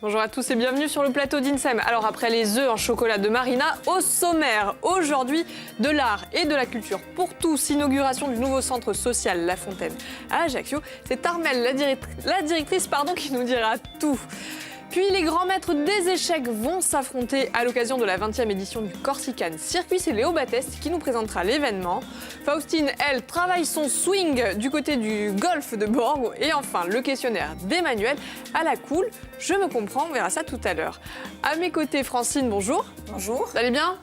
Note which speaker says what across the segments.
Speaker 1: Bonjour à tous et bienvenue sur le plateau d'INSEM. Alors après les œufs en chocolat de Marina, au sommaire aujourd'hui de l'art et de la culture pour tous, inauguration du nouveau centre social La Fontaine à Ajaccio. C'est Armelle, la directrice qui nous dira tout. Puis les grands maîtres des échecs vont s'affronter à l'occasion de la 20e édition du Corsican Circuit. C'est Léo Batteste qui nous présentera l'événement. Faustine, elle, travaille son swing du côté du golf de Borgo. Et enfin, le questionnaire d'Emmanuel à la cool. Je me comprends, on verra ça tout à l'heure. À mes côtés, Francine, bonjour.
Speaker 2: Bonjour.
Speaker 1: Vous allez bien?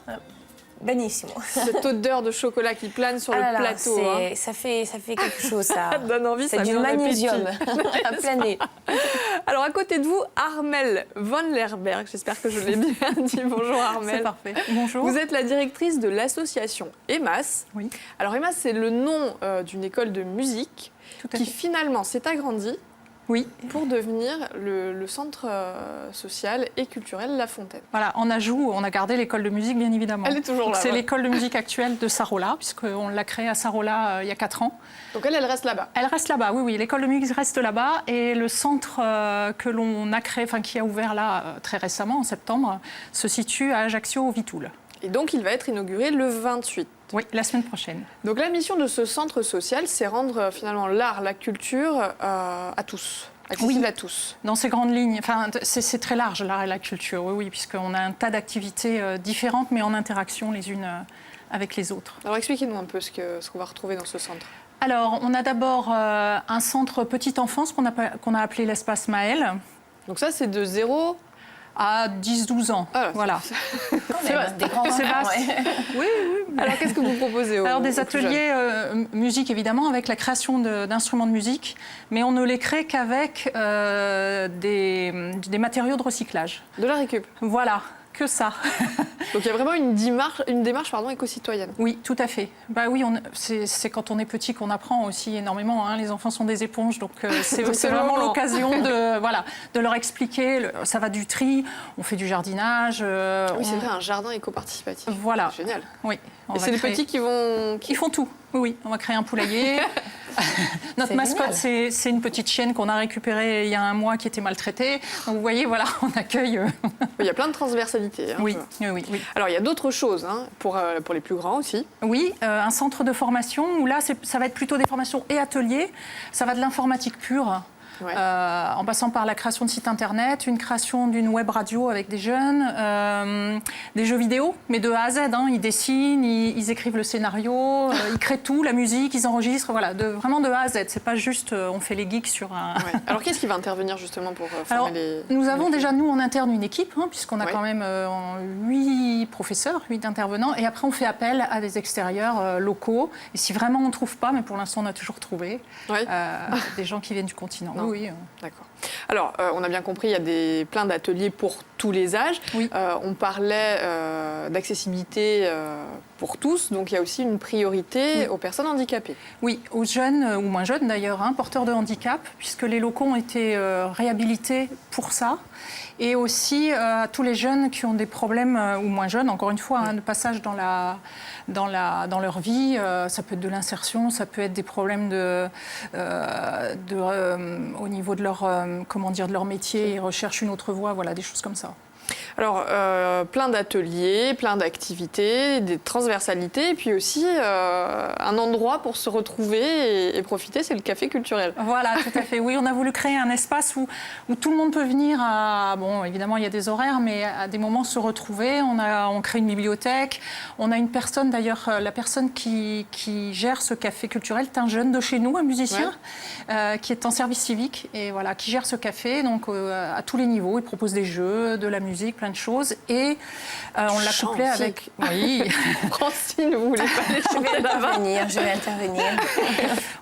Speaker 2: Benissimo.
Speaker 1: Cette odeur de chocolat qui plane sur le plateau.
Speaker 2: Ça fait quelque chose, ça.
Speaker 1: Ça donne envie,
Speaker 2: c'est
Speaker 1: ça
Speaker 2: du magnésium à planer.
Speaker 1: Alors, à côté de vous, Armelle von Lerberg. J'espère que je l'ai bien dit. Bonjour, Armelle.
Speaker 3: C'est parfait. Bonjour.
Speaker 1: Vous êtes la directrice de l'association EMAS.
Speaker 3: Oui.
Speaker 1: Alors, EMAS, c'est le nom d'une école de musique qui finalement s'est agrandie.
Speaker 3: Oui.
Speaker 1: Pour devenir le centre social et culturel La Fontaine.
Speaker 3: Voilà, en ajout, on a gardé l'école de musique, bien évidemment.
Speaker 1: Elle est toujours là.
Speaker 3: C'est l'école de musique actuelle de Sarola, puisqu'on l'a créée à Sarola il y a 4 ans.
Speaker 1: Donc elle reste là-bas? Elle
Speaker 3: reste là-bas, oui. L'école de musique reste là-bas. Et le centre que l'on a créé, qui a ouvert là très récemment, en septembre, se situe à Ajaccio, au Vitoul. Et
Speaker 1: donc il va être inauguré le 28.
Speaker 3: Oui, la semaine prochaine.
Speaker 1: Donc la mission de ce centre social, c'est rendre finalement l'art, la culture à tous, accessible à tous.
Speaker 3: Dans ces grandes lignes, c'est très large l'art et la culture, oui, puisqu'on a un tas d'activités différentes, mais en interaction les unes avec les autres.
Speaker 1: Alors expliquez-nous un peu ce qu'on va retrouver dans ce centre.
Speaker 3: Alors, on a d'abord un centre petite enfance qu'on a appelé l'espace Maël.
Speaker 1: Donc ça, c'est de 0
Speaker 3: à 10-12 ans, voilà.
Speaker 2: C'est des grands enfants,
Speaker 1: Oui. Alors, qu'est-ce que vous proposez aux
Speaker 3: des ateliers musique, évidemment, avec la création d'instruments de musique, mais on ne les crée qu'avec des matériaux de recyclage.
Speaker 1: De la récup.
Speaker 3: Voilà. Que ça.
Speaker 1: Donc il y a vraiment une démarche éco-citoyenne.
Speaker 3: Oui, tout à fait. Oui, c'est quand on est petit qu'on apprend aussi énormément. Les enfants sont des éponges, donc c'est vraiment l'occasion de leur expliquer. Ça va du tri, on fait du jardinage.
Speaker 1: Oui, c'est vrai, un jardin éco-participatif.
Speaker 3: Voilà.
Speaker 1: C'est génial.
Speaker 3: Oui.
Speaker 1: Et c'est les petits qui vont...
Speaker 3: Ils font tout. Oui, on va créer un poulailler. Notre mascotte, c'est une petite chienne qu'on a récupérée il y a 1 mois qui était maltraitée. Donc vous voyez, voilà, on accueille...
Speaker 1: Il y a plein de transversalité.
Speaker 3: Oui.
Speaker 1: Alors il y a d'autres choses pour les plus grands aussi.
Speaker 3: Oui, un centre de formation où là, ça va être plutôt des formations et ateliers. Ça va de l'informatique pure. Ouais. En passant par la création de sites internet, une création d'une web radio avec des jeunes, des jeux vidéo, mais de A à Z. Ils dessinent, ils écrivent le scénario, ils créent tout, la musique, ils enregistrent, voilà, vraiment de A à Z. C'est pas juste on fait les geeks sur un...
Speaker 1: Ouais. Alors qu'est-ce qui va intervenir justement pour former les...
Speaker 3: Nous avons déjà, nous, en interne, une équipe, puisqu'on a quand même 8 professeurs, 8 intervenants, et après on fait appel à des extérieurs locaux. Et si vraiment on ne trouve pas, mais pour l'instant on a toujours trouvé, des gens qui viennent du continent. Oui.
Speaker 1: D'accord. Alors, on a bien compris, il y a plein d'ateliers pour tous les âges.
Speaker 3: Oui.
Speaker 1: On parlait d'accessibilité pour tous, donc il y a aussi une priorité aux personnes handicapées.
Speaker 3: Oui, aux jeunes, ou moins jeunes d'ailleurs, porteurs de handicap, puisque les locaux ont été réhabilités pour ça. Et aussi à tous les jeunes qui ont des problèmes, ou moins jeunes, encore une fois, de passage dans leur vie. Ça peut être de l'insertion, ça peut être des problèmes au niveau de leur métier, ils recherchent une autre voie, voilà, des choses comme ça.
Speaker 1: Alors, plein d'ateliers, plein d'activités, des transversalités, et puis aussi un endroit pour se retrouver et profiter, c'est le café culturel.
Speaker 3: Voilà, tout à fait. Oui, on a voulu créer un espace où tout le monde peut venir bon, évidemment, il y a des horaires, mais à des moments se retrouver. On crée une bibliothèque. On a une personne, d'ailleurs, la personne qui gère ce café culturel, c'est un jeune de chez nous, un musicien, qui est en service civique, et voilà, qui gère ce café, donc à tous les niveaux. Il propose des jeux, de la musique, plein de choses, et on l'a couplé avec... Oui.
Speaker 1: Francine, vous voulez pas les chanter là-bas?
Speaker 2: Je vais intervenir.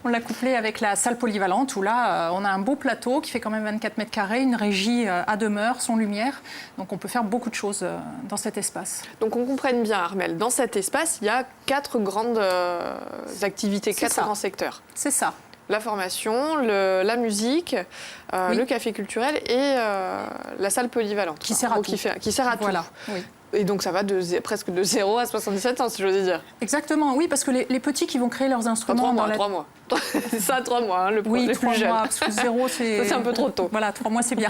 Speaker 3: On l'a couplé avec la salle polyvalente, où là, on a un beau plateau qui fait quand même 24 mètres carrés, une régie à demeure, son lumière, donc on peut faire beaucoup de choses dans cet espace.
Speaker 1: Donc on comprenne bien, Armelle, dans cet espace, il y a 4 grandes activités, 4 grands secteurs.
Speaker 3: C'est ça.
Speaker 1: la formation, la musique, le café culturel et la salle polyvalente.
Speaker 3: Qui sert à tout.
Speaker 1: Qui sert à tout.
Speaker 3: Voilà, oui.
Speaker 1: Et donc ça va presque de 0 à 77 ans, si j'ose dire.
Speaker 3: Exactement, oui, parce que les petits qui vont créer leurs instruments...
Speaker 1: 3 mois. C'est ça, 3 mois, hein, le
Speaker 3: oui,
Speaker 1: plus
Speaker 3: 3
Speaker 1: jeune.
Speaker 3: mois, parce que 0, c'est...
Speaker 1: C'est un peu trop tôt.
Speaker 3: Voilà, 3 mois, c'est bien.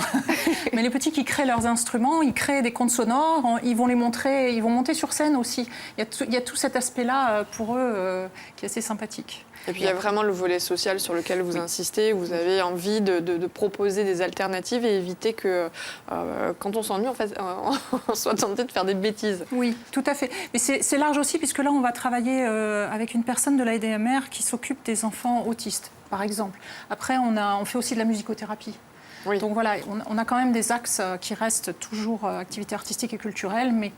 Speaker 3: Mais les petits qui créent leurs instruments, ils créent des contes sonores, ils vont les montrer, ils vont monter sur scène aussi. Il y a tout cet aspect-là pour eux qui est assez sympathique.
Speaker 1: Et puis il y a vraiment le volet social sur lequel vous insistez. Vous avez envie de proposer des alternatives et éviter que quand on s'ennuie, en fait, on soit tenté de faire des bêtises.
Speaker 3: Oui, tout à fait. Mais c'est large aussi, puisque là, on va travailler avec une personne de l'ADMR qui s'occupe des enfants autistes, par exemple. Après, on fait aussi de la musicothérapie. Oui. Donc voilà, on a quand même des axes qui restent toujours activités artistiques et culturelles, mais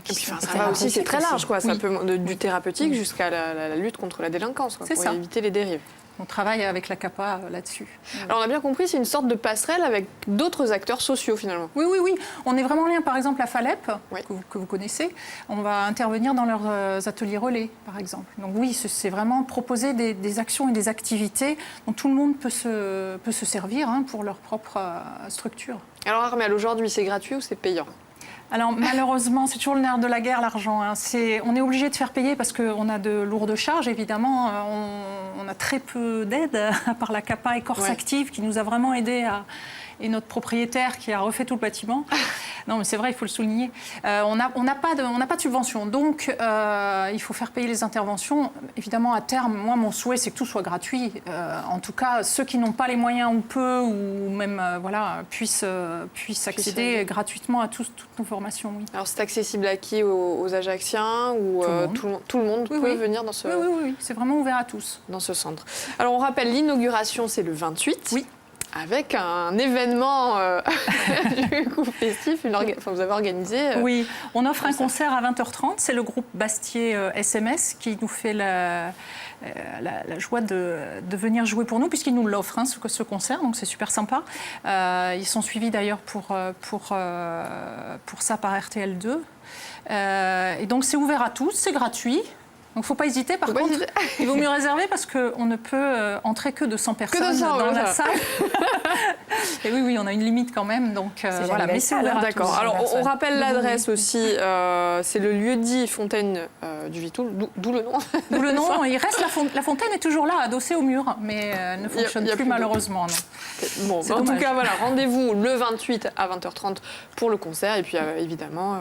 Speaker 3: qui sont...
Speaker 1: Ça va aussi, c'est très large, quoi. Ça peut du thérapeutique jusqu'à la lutte contre la délinquance, quoi, pour éviter les dérives.
Speaker 3: On travaille avec la CAPA là-dessus.
Speaker 1: Alors on a bien compris, c'est une sorte de passerelle avec d'autres acteurs sociaux finalement.
Speaker 3: Oui. On est vraiment en lien, par exemple, à FALEP, que vous connaissez. On va intervenir dans leurs ateliers relais, par exemple. Donc oui, c'est vraiment proposer des actions et des activités dont tout le monde peut se servir pour leur propre structure.
Speaker 1: Alors Armelle, aujourd'hui, c'est gratuit ou c'est payant ?
Speaker 3: Alors malheureusement, c'est toujours le nerf de la guerre, l'argent. On est obligé de faire payer parce qu'on a de lourdes charges, évidemment. On a très peu d'aide, à part la CAPA et Corse Active, qui nous a vraiment aidés et notre propriétaire qui a refait tout le bâtiment. Non, mais c'est vrai, il faut le souligner. On n'a pas de subvention, donc il faut faire payer les interventions. Évidemment, à terme, moi, mon souhait, c'est que tout soit gratuit. En tout cas, ceux qui n'ont pas les moyens ou peu, ou même puissent accéder gratuitement à toutes nos formations. Oui.
Speaker 1: Alors, c'est accessible à qui ? Aux Ajacciens ou tout le monde peut venir dans ce...
Speaker 3: Oui, c'est vraiment ouvert à tous.
Speaker 1: Dans ce centre. Alors, on rappelle, l'inauguration, c'est le 28.
Speaker 3: Oui.
Speaker 1: Avec un événement du coup festif, vous avez organisé...
Speaker 3: Oui, on offre un concert à 20h30. C'est le groupe Bastier SMS qui nous fait la joie de venir jouer pour nous, puisqu'ils nous l'offrent, ce concert, donc c'est super sympa. Ils sont suivis d'ailleurs pour ça par RTL2. Et donc c'est ouvert à tous, c'est gratuit. Donc, il ne faut pas hésiter. Par contre, il vaut mieux réserver parce qu'on ne peut entrer que de 100 personnes dans la salle. Et oui, on a une limite quand même. Donc, voilà. Mais c'est ouvert à tous.
Speaker 1: D'accord. Alors, on rappelle l'adresse aussi. C'est le lieu-dit Fontaine du Vitoul, d'où le nom.
Speaker 3: D'où le nom. Il reste la fontaine est toujours là, adossée au mur, mais elle ne fonctionne plus malheureusement. Non.
Speaker 1: Bon, en tout cas, voilà, rendez-vous le 28 à 20h30 pour le concert et puis évidemment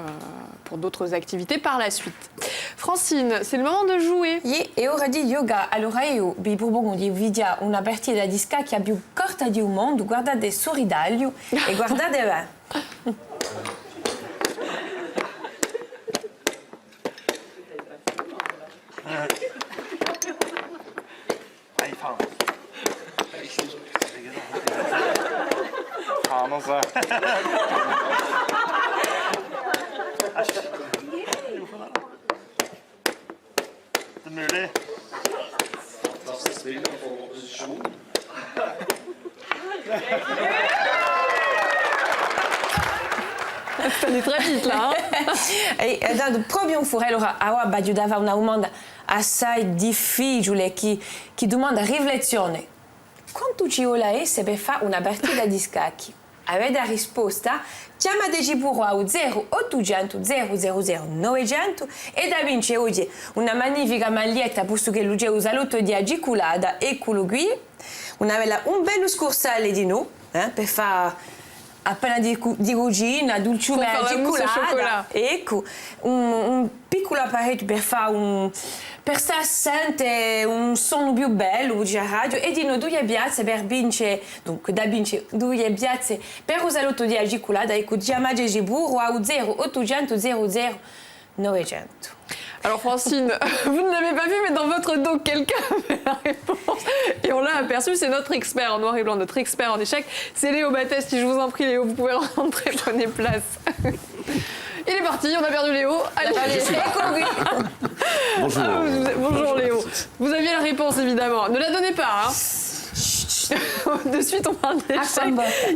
Speaker 1: pour d'autres activités par la suite. Francine, c'est le moment de jouer.
Speaker 2: E ora di yoga. Allora io vi propongo di vediamo una partita di scacchi più corta di un mondo. Guardate sorridaglio e guardate bene.
Speaker 4: Non så. Det er mulig.
Speaker 1: Ça allait très vite là.
Speaker 2: E proprio un allora aiutava una domanda assai difficile che domanda riflessione. Quanto ci vuole essere per fare una partita di scacchi? Avete la risposta? Chiamateci pure a 0800 000 900 e da vincere oggi una magnifica maglietta posto che lui usa l'otto di agiculata, eccolo qui. Un bello scorsale di noi per fare appena di cugina, dolciume agiculata. Ecco, un piccolo apparecchio per fare per stare sente un suono più bello a radio e di noi due piazze per vincere, dunque da vincere due piazze per usare l'otto di agiculata, ecco, chiamateci pure a 0800 000 900.
Speaker 1: Alors Francine, vous ne l'avez pas vu, mais dans votre dos, quelqu'un avait la réponse. Et on l'a aperçu, c'est notre expert en noir et blanc, notre expert en échecs. C'est Léo Battesti, je vous en prie Léo, vous pouvez rentrer, prenez place. Il est parti, on a perdu Léo. Allez,
Speaker 5: Bonjour.
Speaker 1: Bonjour Léo. Vous aviez la réponse évidemment. Ne la donnez pas. De suite, on parle d'échecs.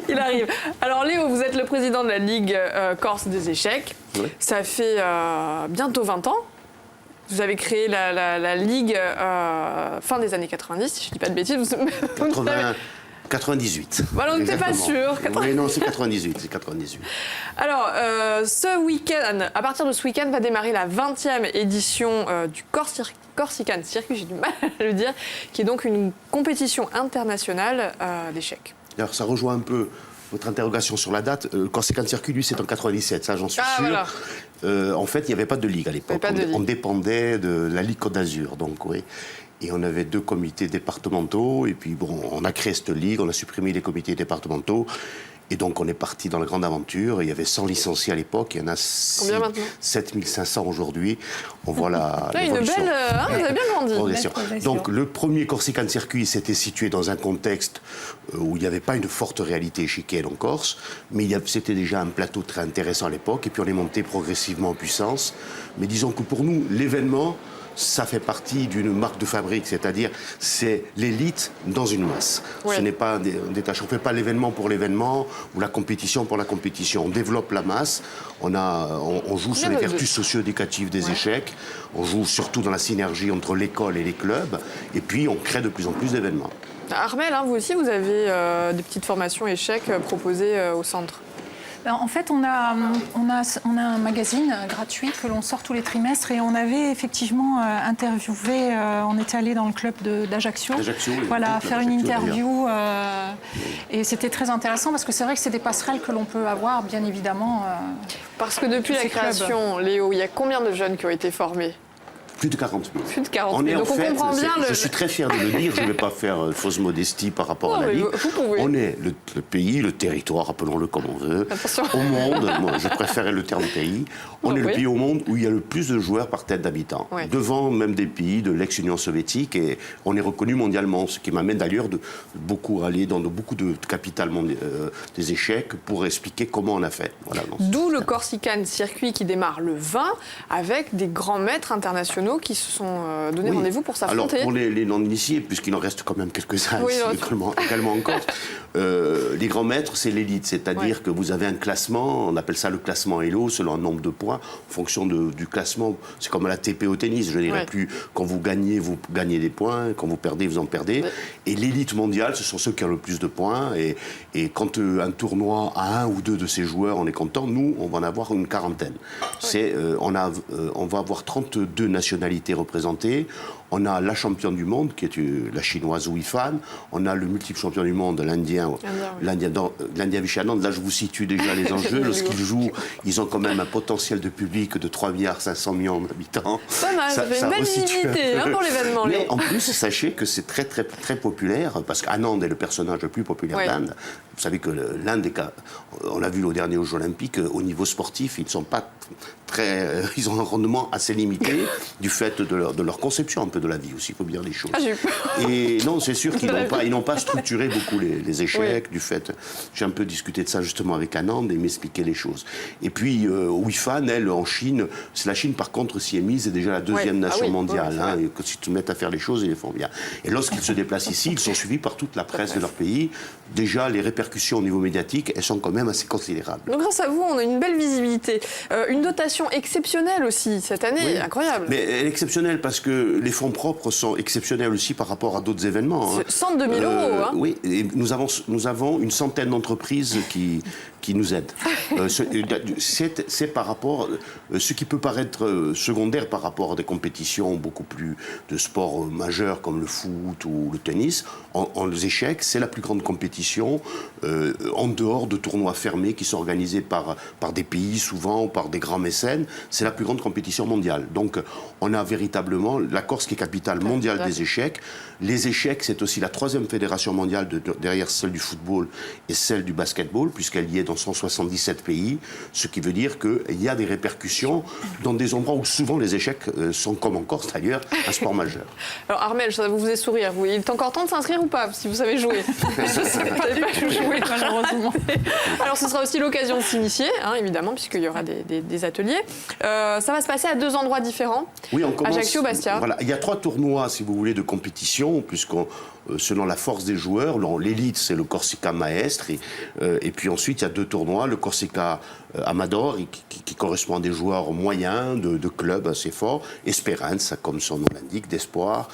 Speaker 1: Il arrive. Alors Léo, vous êtes le président de la Ligue Corse des échecs. Oui. Ça fait bientôt 20 ans Vous avez créé la Ligue fin des années 90, si je ne dis pas de bêtises.
Speaker 5: 98.
Speaker 1: Voilà, on n'était pas sûr.
Speaker 5: Oui, non, c'est 98, 98.
Speaker 1: Alors, ce week-end, à partir de ce week-end, va démarrer la 20e édition du Corsican Circuit, j'ai du mal à le dire, qui est donc une compétition internationale d'échecs.
Speaker 5: Alors, ça rejoint un peu votre interrogation sur la date. Le Corsican Circuit, lui, c'est en 97, ça, j'en suis sûr.
Speaker 1: Voilà.
Speaker 5: En fait, il n'y avait pas de ligue à l'époque. On dépendait de la Ligue Côte d'Azur, donc oui. Et on avait 2 comités départementaux. Et puis, bon, on a créé cette ligue, on a supprimé les comités départementaux. Et donc, on est parti dans la grande aventure. Il y avait 100 licenciés à l'époque. Il y en a 7500 aujourd'hui. On voit la l'évolution.
Speaker 1: Une belle... vous avez bien grandi.
Speaker 5: Donc, le premier Corsican Circuit s'était situé dans un contexte où il n'y avait pas une forte réalité échiquière en Corse. Mais c'était déjà un plateau très intéressant à l'époque. Et puis, on est monté progressivement en puissance. Mais disons que pour nous, l'événement... ça fait partie d'une marque de fabrique, c'est-à-dire c'est l'élite dans une masse. Oui. Ce n'est pas un détachement. On ne fait pas l'événement pour l'événement ou la compétition pour la compétition. On développe la masse, on joue sur les vertus socio-éducatives des échecs, on joue surtout dans la synergie entre l'école et les clubs, et puis on crée de plus en plus d'événements.
Speaker 1: Armelle, vous aussi, vous avez des petites formations échecs proposées au centre.
Speaker 3: En fait, on a un magazine gratuit que l'on sort tous les trimestres et on avait effectivement interviewé, on était allé dans le club d'Ajaccio, voilà, faire une interview et c'était très intéressant parce que c'est vrai que c'est des passerelles que l'on peut avoir, bien évidemment.
Speaker 1: Parce que depuis la création, Léo, il y a combien de jeunes qui ont été formés ?
Speaker 5: Plus de 40 000.
Speaker 1: Plus de 40 000. Donc on comprend bien
Speaker 5: je suis très fier de le dire, je ne vais pas faire fausse modestie par rapport à la Ligue.
Speaker 1: Vous pouvez.
Speaker 5: On est le pays, le territoire, appelons-le comme on veut, au monde, moi je préférais le terme pays, on est le pays au monde où il y a le plus de joueurs par tête d'habitants, devant même des pays de l'ex-Union soviétique, et on est reconnu mondialement, ce qui m'amène d'ailleurs de beaucoup aller dans beaucoup de capitales des échecs pour expliquer comment on a fait. Voilà,
Speaker 1: d'où le Corsican Circuit qui démarre le 20 avec des grands maîtres internationaux qui se sont donné rendez-vous pour s'affronter.
Speaker 5: Alors pour les non-initiés, puisqu'il en reste quand même quelques-uns également en Corse, les grands maîtres, c'est l'élite, c'est-à-dire que vous avez un classement, on appelle ça le classement Elo, selon un nombre de points, en fonction du classement. C'est comme à la TP au tennis, je dirais plus, quand vous gagnez des points, quand vous perdez, vous en perdez. Et l'élite mondiale, ce sont ceux qui ont le plus de points, et quand un tournoi a 1 ou 2 de ces joueurs, on est content, nous, on va en avoir une quarantaine. On va avoir 32 nationalités représentées. On a la championne du monde, qui est la chinoise Wu Yifan. On a le multiple champion du monde, l'Indien Vishanand. Là, je vous situe déjà les enjeux. Lorsqu'ils jouent, ils ont quand même un potentiel de public de 3,5 milliards d'habitants.
Speaker 1: Pas mal, ça fait une belle visibilité pour l'événement.
Speaker 5: Mais en plus, sachez que c'est très, très, très populaire, parce qu'Anand est le personnage le plus populaire d'Inde. Vous savez que l'Inde, on l'a vu au dernier Jeux Olympiques, au niveau sportif, ils ne sont pas très... ils ont un rendement assez limité du fait de leur conception un peu de la vie aussi, il faut bien dire les choses. Et non, c'est sûr qu'ils n'ont pas structuré beaucoup les échecs, du fait... J'ai un peu discuté de ça justement avec Anand et m'expliquer les choses. Et puis, Wu Yifan, elle, en Chine, la Chine par contre s'y est mise, est déjà la 2e nation mondiale. Et que si tu te mets à faire les choses, ils les font bien. Et lorsqu'ils se déplacent ici, ils sont suivis par toute la presse de leur pays. Déjà, les répercussions au niveau médiatique, elles sont quand même assez considérables.
Speaker 1: Donc grâce à vous, on a une belle visibilité. Une dotation exceptionnelle aussi cette année, incroyable.
Speaker 5: Mais elle est exceptionnelle parce que les fonds propres sont exceptionnels aussi par rapport à d'autres événements.
Speaker 1: 102 000 euros.
Speaker 5: Oui, et nous avons une centaine d'entreprises qui nous aident. C'est par rapport, ce qui peut paraître secondaire par rapport à des compétitions beaucoup plus de sports majeurs comme le foot ou le tennis. En échecs, c'est la plus grande compétition en dehors de tournois fermés qui sont organisés par des pays souvent, par des grands mécènes. C'est la plus grande compétition mondiale. Donc on a véritablement la Corse qui est capitale mondiale des échecs. Les échecs, c'est aussi la 3e fédération mondiale derrière celle du football et celle du basketball, puisqu'elle y est dans 177 pays, ce qui veut dire qu'il y a des répercussions dans des endroits où souvent les échecs sont, comme en Corse d'ailleurs, un sport majeur.
Speaker 1: Alors Armelle, ça vous faisait sourire. Il est encore temps de s'inscrire ou pas, si vous savez jouer? Je ne sais pas jouer, malheureusement. Alors ce sera aussi l'occasion de s'initier, évidemment, puisqu'il y aura des ateliers. Ça va se passer à 2 endroits différents.
Speaker 5: Oui, on commence.
Speaker 1: Ajaccio, Bastia.
Speaker 5: Voilà, il y a 3 tournois, si vous voulez, de compétition, selon la force des joueurs. L'élite, c'est le Corsica Maestre, et puis ensuite, il y a deux tournois, le Corsica Amador, qui correspond à des joueurs moyens, de clubs assez forts, Esperanza, comme son nom l'indique, d'espoir,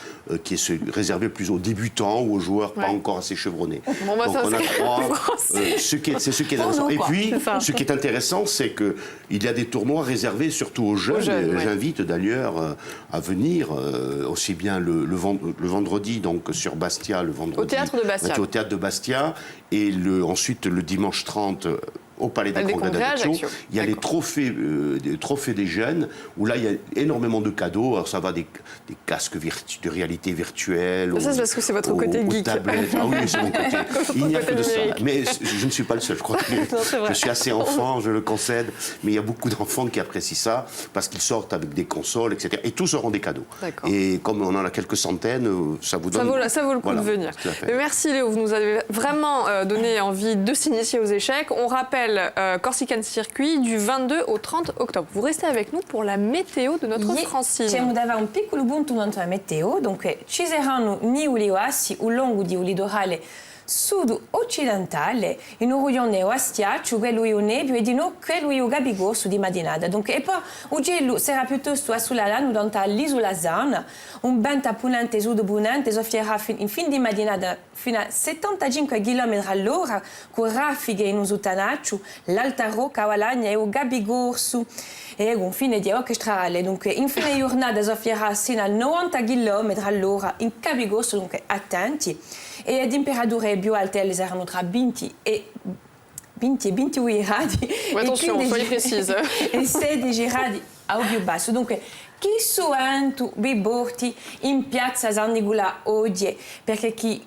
Speaker 5: qui est réservé plus aux débutants ou aux joueurs pas encore assez chevronnés.
Speaker 1: Bon, bah,
Speaker 5: donc on a trois, c'est ce qui est intéressant. Et puis, ce qui est intéressant, c'est qu'il y a des tournois réservés surtout aux jeunes. J'invite d'ailleurs à venir, aussi bien le vendredi, donc sur Bastia, le vendredi.
Speaker 1: Au théâtre de Bastia.
Speaker 5: Au théâtre de Bastia, et ensuite le dimanche 30, au Palais des Congrès d'Ajaccio. Il y a les trophées des jeunes, où là, il y a énormément de cadeaux. Alors, ça va des casques de réalité virtuelle.
Speaker 1: Ça, c'est parce que c'est votre côté geek.
Speaker 5: Tablettes. Ah oui, c'est mon côté. Il n'y a que de ça. Mais je ne suis pas le seul, je crois. Je suis assez enfant, je le concède. Mais il y a beaucoup d'enfants qui apprécient ça, parce qu'ils sortent avec des consoles, etc. Et tous auront des cadeaux. Et comme on en a quelques centaines, ça vous donne...
Speaker 1: Ça vaut le coup de venir. Merci Léo, vous nous avez vraiment donné envie de s'initier aux échecs. On rappelle Corsican Circuit du 22 au 30 octobre. Vous restez avec nous pour la météo de notre Francine.
Speaker 2: C'è un piccolo punto nella meteo, dunque ci saranno nuvoli o assi al lungo di un litorale sud-occidentale, in un rione o astiaccio, quello io nebbio e di no quello io gabigoso di mattinata. Donc, e poi il gelo sarà piuttosto assolalato dall'isola Zana, un vento appunente sud-punente soffierà in fin di mattinata fino a 75 km all'ora, con raffiche in un sottanaccio, l'Alta Rocca, Valagna e il Gabigorso. E con fine di orchestrale, dunque in fine giornata soffierà sino a 90 km all'ora in Gabigorso, dunque attenti. E le temperature più alte saranno tra 20 e 28 gradi.
Speaker 1: Attention, soyez précise.
Speaker 2: E 16 gradi a più basso. Dunque, chi suonano vi porti in piazza San Nicola oggi? Perché chi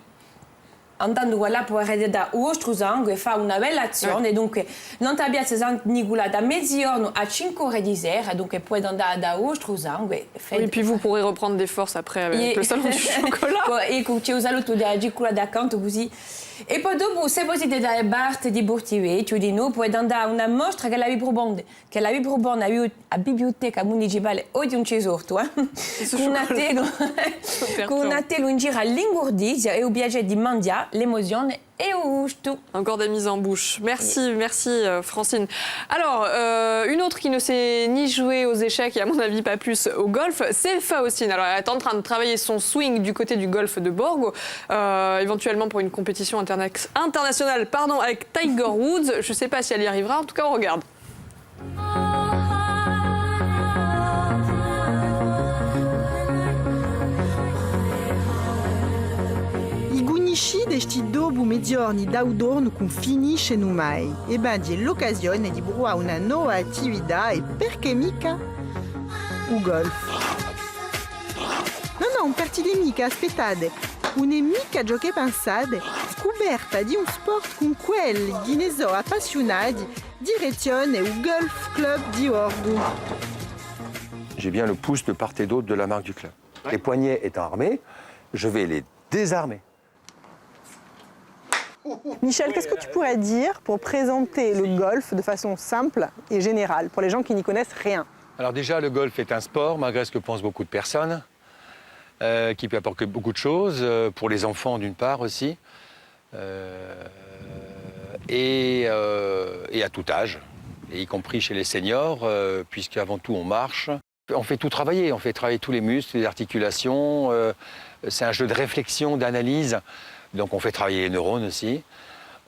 Speaker 2: andando là può redare il vostro sangue e fa una bella azione. Dunque, non a piazza San Nicola da mezzogiorno a 5 ore di sera, dunque puoi andare da vostro sangue.
Speaker 1: Et puis vous pourrez reprendre des forces après avec le salon du chocolat.
Speaker 2: E c'è un saluto da Gicola da canto così. E poi dopo, se potete dare parte di Bortivecchio di noi, puoi andare a una mostra che la Vibrobonde a biblioteca municipale o di un cesorto, con un telo in giro all'ingurdizia e un piacere di mangiare l'emozione et au gusto.
Speaker 1: Encore des mises en bouche. Merci, merci Francine. Alors, une autre qui ne sait ni jouer aux échecs et à mon avis pas plus au golf, c'est Faustine. Alors, elle est en train de travailler son swing du côté du golfe de Borgo, éventuellement pour une compétition internationale avec Tiger Woods. Je ne sais pas si elle y arrivera, en tout cas on regarde.
Speaker 6: Nici desti dobu mezziorni d'autorno con finisce no mai. E ben di l'occasione di provare una nuova attività e perché mica o golf. Non, partite mica, aspettate. Non è mica ciò che pensate. Scoperta di un sport con quelli che ne sono appassionati, direzione o Golf Club di Borgo.
Speaker 7: J'ai bien le pouce de part et d'autre de la marque du club. Les poignets étant armés, je vais les désarmer.
Speaker 6: Michel, qu'est-ce que tu pourrais dire pour présenter le golf de façon simple et générale, pour les gens qui n'y connaissent rien?
Speaker 7: Alors déjà, le golf est un sport, malgré ce que pensent beaucoup de personnes, qui peut apporter beaucoup de choses, pour les enfants d'une part aussi, et à tout âge, et y compris chez les seniors, puisqu'avant tout on marche. On fait tout travailler, on fait travailler tous les muscles, les articulations, c'est un jeu de réflexion, d'analyse. Donc on fait travailler les neurones aussi.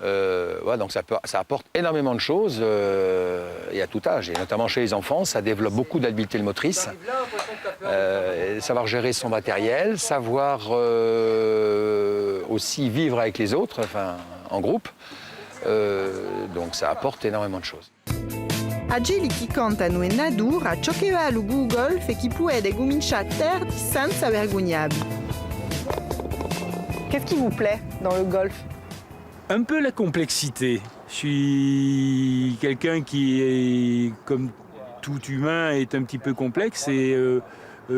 Speaker 7: Voilà, donc ça apporte énormément de choses et à tout âge. Et notamment chez les enfants, ça développe beaucoup d'habiletés motrices. Savoir gérer son matériel, savoir aussi vivre avec les autres, enfin en groupe. Donc ça apporte énormément de choses.
Speaker 6: Agili chi contano in natura ciò che va al golf e chi può cominciare tardi senza vergognarvi. Qu'est-ce qui vous plaît dans le golf?
Speaker 8: Un peu la complexité. Je suis quelqu'un qui est, comme tout humain, est un petit peu complexe et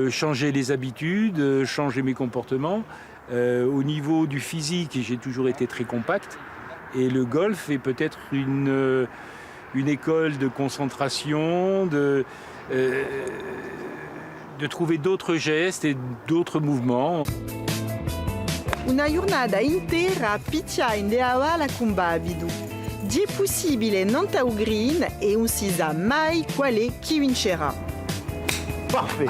Speaker 8: changer les habitudes, changer mes comportements. Au niveau du physique, j'ai toujours été très compact et le golf est peut-être une école de concentration, de trouver d'autres gestes et d'autres mouvements.
Speaker 6: Una giornata intera a picciare in deavala con bavido. Di possibile nanta green et on si sa mai quale chi vincerà.
Speaker 4: Parfait.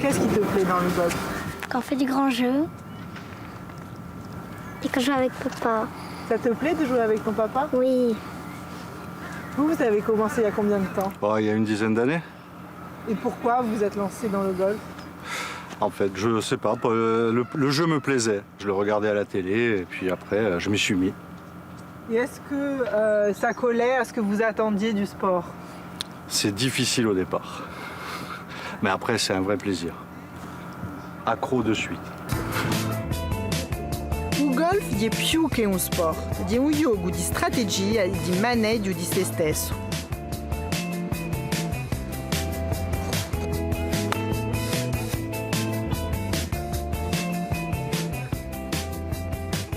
Speaker 6: Qu'est-ce qui te plaît dans le golf?
Speaker 9: Quand on fait du grand jeu et quand je joue avec papa.
Speaker 6: Ça te plaît de jouer avec ton papa?
Speaker 9: Oui,
Speaker 6: Vous avez commencé il y a combien de temps?
Speaker 10: Il y a une dizaine d'années.
Speaker 6: Et pourquoi vous êtes lancé dans le golf?
Speaker 10: En fait, je sais pas, le jeu me plaisait. Je le regardais à la télé et puis après, je m'y suis mis.
Speaker 6: Et est-ce que ça collait à ce que vous attendiez du sport?
Speaker 10: C'est difficile au départ. Mais après, c'est un vrai plaisir. Accro de suite.
Speaker 6: Il golf è più che un sport, è un gioco di strategia e di maneggio di se stesso.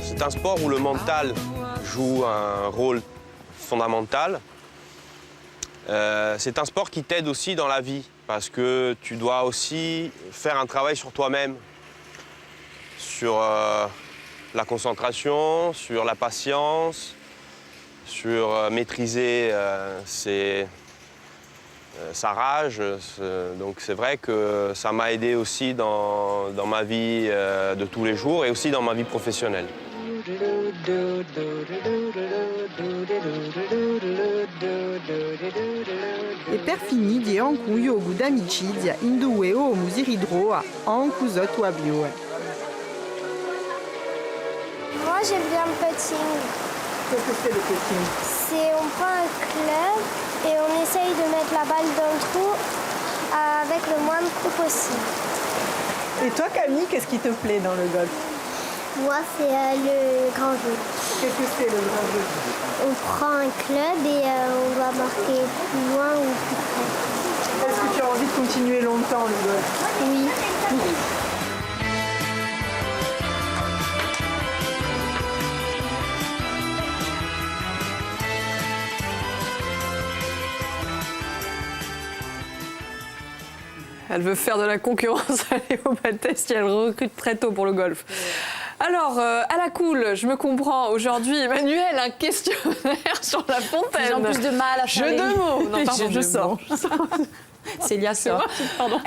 Speaker 11: C'est un sport où le mental joue un rôle fondamental. C'est un sport qui t'aide aussi dans la vie parce que tu dois aussi faire un travail sur toi-même, sur la concentration, sur la patience, sur maîtriser sa rage. Donc c'est vrai que ça m'a aidé aussi dans ma vie de tous les jours et aussi dans ma vie professionnelle.
Speaker 6: E per finire anche un gioco d'amicizia in due uomini si ridroa anche sotto a bio.
Speaker 9: moi j'aime bien le putting.
Speaker 6: Qu'est-ce que c'est le putting?
Speaker 9: On prend un club et on essaye de mettre la balle dans le trou avec le moins de trous possible.
Speaker 6: Et toi Camille, qu'est-ce qui te plaît dans le golf?
Speaker 9: Moi c'est le grand jeu.
Speaker 6: Qu'est-ce que c'est le grand jeu?
Speaker 9: On prend un club et on doit marquer plus loin ou plus près.
Speaker 6: Est-ce que tu as envie de continuer longtemps le golf?
Speaker 9: Oui.
Speaker 1: Elle veut faire de la concurrence à Léo Battesti, elle recrute très tôt pour le golf. Alors, à la cool, je me comprends. Aujourd'hui, Emmanuel, un questionnaire sur la fontaine.
Speaker 12: J'ai en plus de mal à
Speaker 1: Jeu
Speaker 12: faire
Speaker 1: de mots. Non, pardon, je sors.
Speaker 12: Célia sort.
Speaker 1: Pardon.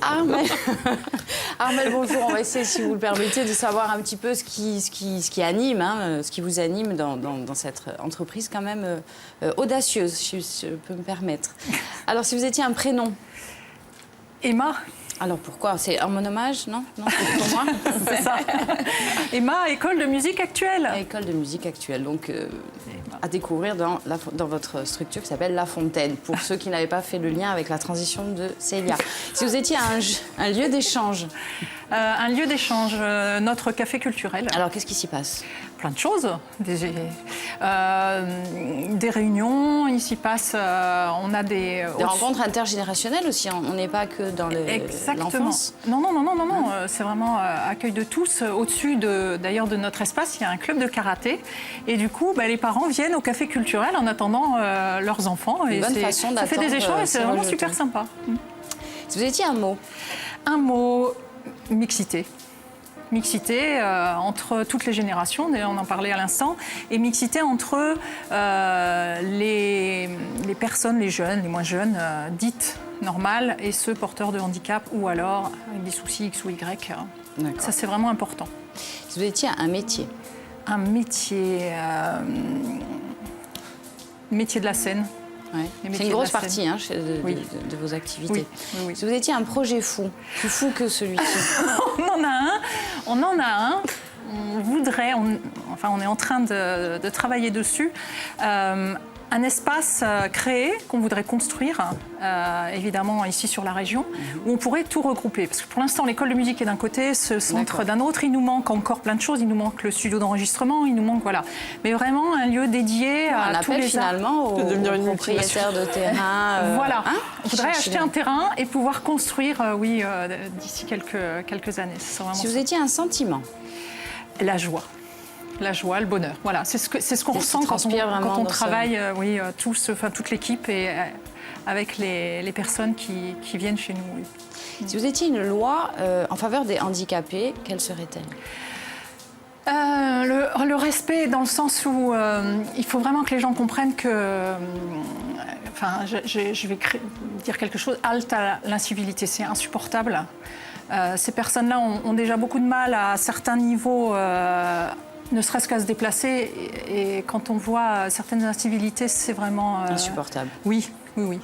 Speaker 12: Armel, bonjour. On va essayer, si vous le permettez, de savoir un petit peu ce qui anime, ce qui vous anime dans cette entreprise quand même audacieuse, si je peux me permettre. Alors, si vous étiez un prénom.
Speaker 3: Emma.
Speaker 12: Alors pourquoi? C'est un mon hommage, non? Non, c'est pour moi.
Speaker 3: C'est ça. Emma, école de musique actuelle.
Speaker 12: École de musique actuelle, donc à découvrir dans votre structure qui s'appelle La Fontaine, pour ceux qui n'avaient pas fait le lien avec la transition de Célia. Si vous étiez un lieu d'échange.
Speaker 3: Un lieu d'échange, notre café culturel.
Speaker 12: Alors qu'est-ce qui s'y passe?
Speaker 3: Plein de choses. Des réunions, il s'y passe, on a des
Speaker 12: rencontres intergénérationnelles aussi, on n'est pas que dans l'enfance.
Speaker 3: Non, c'est vraiment accueil de tous. Au-dessus d'ailleurs de notre espace, il y a un club de karaté. Et du coup, les parents viennent au café culturel en attendant leurs enfants.
Speaker 12: Une bonne façon
Speaker 3: ça fait des échanges et c'est vraiment super sympa.
Speaker 12: Si vous étiez un mot?
Speaker 3: Un mot, mixité. Mixité entre toutes les générations, on en parlait à l'instant, et mixité entre les personnes, les jeunes, les moins jeunes, dites normales, et ceux porteurs de handicap ou alors avec des soucis X ou Y. Ça, c'est vraiment important.
Speaker 12: Si vous étiez un métier?
Speaker 3: Un métier... métier de la scène.
Speaker 12: Ouais. C'est une grosse partie de vos activités. Oui. Si vous étiez un projet fou, plus fou que celui-ci?
Speaker 3: On en a un. On voudrait, on est en train de travailler dessus. Un espace créé qu'on voudrait construire, évidemment ici sur la région, où on pourrait tout regrouper. Parce que pour l'instant, l'école de musique est d'un côté, ce centre d'un autre. Il nous manque encore plein de choses. Il nous manque le studio d'enregistrement, il nous manque, voilà. Mais vraiment un lieu dédié à tous les
Speaker 12: finalement aux propriétaires de terrain.
Speaker 3: Voilà. On voudrait acheter un terrain et pouvoir construire, d'ici quelques années.
Speaker 12: Si vous étiez un sentiment?
Speaker 3: La joie. La joie, le bonheur. Voilà, c'est ce qu'on ressent quand on travaille, toute l'équipe et avec les personnes qui viennent chez nous. Oui.
Speaker 12: Si vous étiez une loi en faveur des handicapés, quelle serait-elle?
Speaker 3: Le respect dans le sens où il faut vraiment que les gens comprennent que... je vais dire quelque chose, halte à l'incivilité, c'est insupportable. Ces personnes-là ont déjà beaucoup de mal à certains niveaux, ne serait-ce qu'à se déplacer. Et quand on voit certaines incivilités, c'est vraiment...
Speaker 12: insupportable.
Speaker 3: Oui, oui, oui.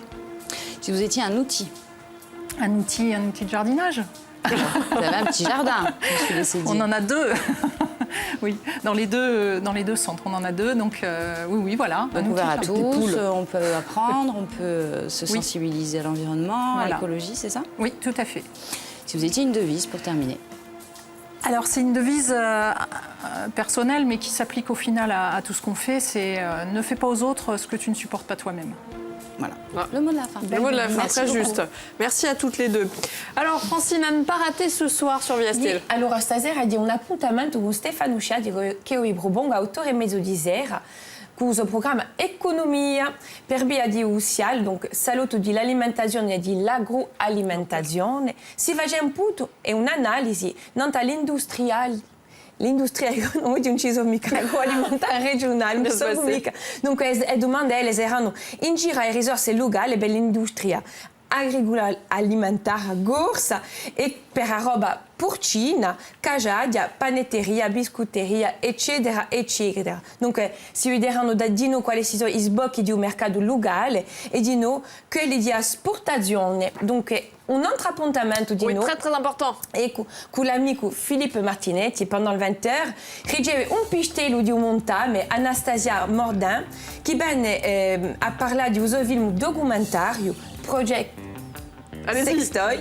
Speaker 12: Si vous étiez un outil.
Speaker 3: Un outil de jardinage.
Speaker 12: Vous avez un petit jardin, je me suis laissé dire.
Speaker 3: On en a 2. Oui, dans les deux centres, on en a 2. Donc oui, voilà.
Speaker 12: Donc ouvert à tous, on peut apprendre, on peut se sensibiliser à l'environnement, à l'écologie, c'est ça?
Speaker 3: Oui, tout à fait.
Speaker 12: Si vous étiez une devise pour terminer.
Speaker 3: Alors c'est une devise personnelle, mais qui s'applique au final à tout ce qu'on fait, c'est ne fais pas aux autres ce que tu ne supportes pas toi-même.
Speaker 12: Voilà, le mot de la fin.
Speaker 1: Le mot de la fin, très juste. Merci à toutes les deux. Alors, Francine, à ne pas rater ce soir sur Via Stella.
Speaker 2: Allora, stasera di un appuntamento con Stefano Sciatti, che è un buon autore e mezzo di sera, con il programma Economia per via di UCIAL, donc saluto di l'alimentazione e di l'agroalimentazione. Si fa un punto e un'analisi non l'industria economica di un ciso microalimentare regionale, donc le domande le erano in giro le risorse locali per l'industria agroalimentare gorsa e per la roba porcina, cagiadia, panetteria, biscotteria, eccetera, eccetera. Donc, si vediamo da Dino quali sono i sbocchi di un mercato locale e Dino che le di esportazione. Donc, un altro appuntamento di
Speaker 1: Oui, très important.
Speaker 2: E con l'amico Filippo Martinetti, pendant le 20h, riceve un pistello di un montame, Anastasia Mordin, che viene a parlare di un film documentario, Project Sextoy,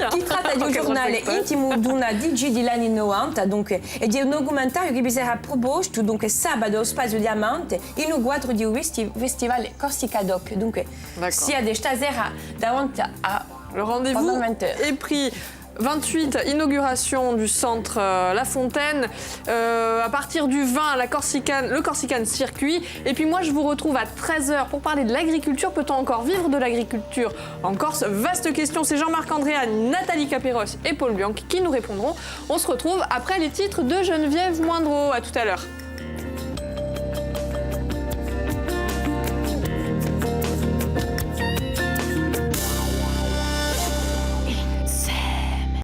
Speaker 1: qui
Speaker 2: tratta di un giornale intimo di una DG degli anni 90, donc, e di un documentario che sarà proposto donc, sabato allo Spazio Diamante in un quadro di un festival Corsica Doc. Donc, sia di stasera davanti a
Speaker 1: le rendez-vous est pris. 28, inauguration du centre La Fontaine. À partir du 20, le Corsican Circuit. Et puis moi, je vous retrouve à 13h pour parler de l'agriculture. Peut-on encore vivre de l'agriculture en Corse? Vaste question. C'est Jean-Marc Andréane, Nathalie Capéros et Paul Bianchi qui nous répondront. On se retrouve après les titres de Geneviève Moindreau. À tout à l'heure.